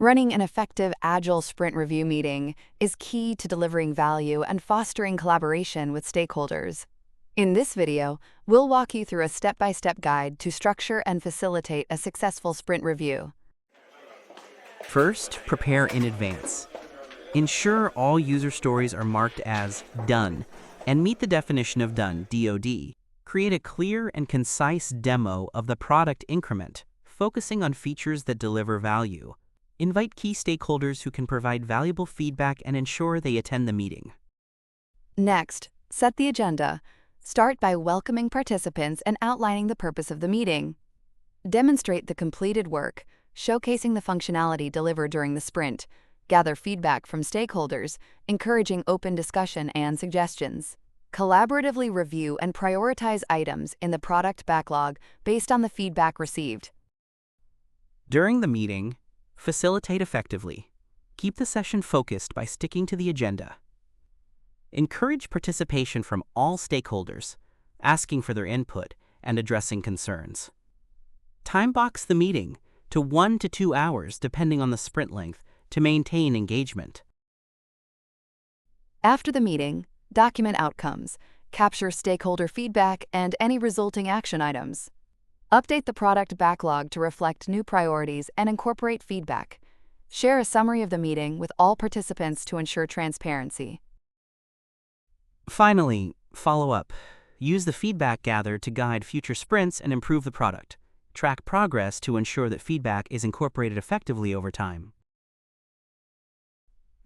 Running an effective Agile Sprint Review meeting is key to delivering value and fostering collaboration with stakeholders. In this video, we'll walk you through a step-by-step guide to structure and facilitate a successful sprint review. First, prepare in advance. Ensure all user stories are marked as done and meet the definition of done, DoD. Create a clear and concise demo of the product increment, focusing on features that deliver value. Invite key stakeholders who can provide valuable feedback and ensure they attend the meeting. Next, set the agenda. Start by welcoming participants and outlining the purpose of the meeting. Demonstrate the completed work, showcasing the functionality delivered during the sprint. Gather feedback from stakeholders, encouraging open discussion and suggestions. Collaboratively review and prioritize items in the product backlog based on the feedback received. During the meeting, facilitate effectively. Keep the session focused by sticking to the agenda. Encourage participation from all stakeholders, asking for their input and addressing concerns. Time box the meeting to 1 to 2 hours depending on the sprint length to maintain engagement. After the meeting, document outcomes, capture stakeholder feedback and any resulting action items. Update the product backlog to reflect new priorities and incorporate feedback. Share a summary of the meeting with all participants to ensure transparency. Finally, follow up. Use the feedback gathered to guide future sprints and improve the product. Track progress to ensure that feedback is incorporated effectively over time.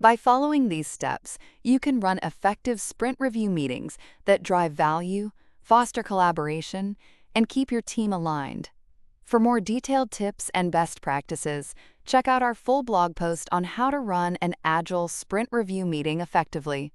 By following these steps, you can run effective sprint review meetings that drive value, foster collaboration, and keep your team aligned. For more detailed tips and best practices, check out our full blog post on how to run an Agile Sprint Review meeting effectively.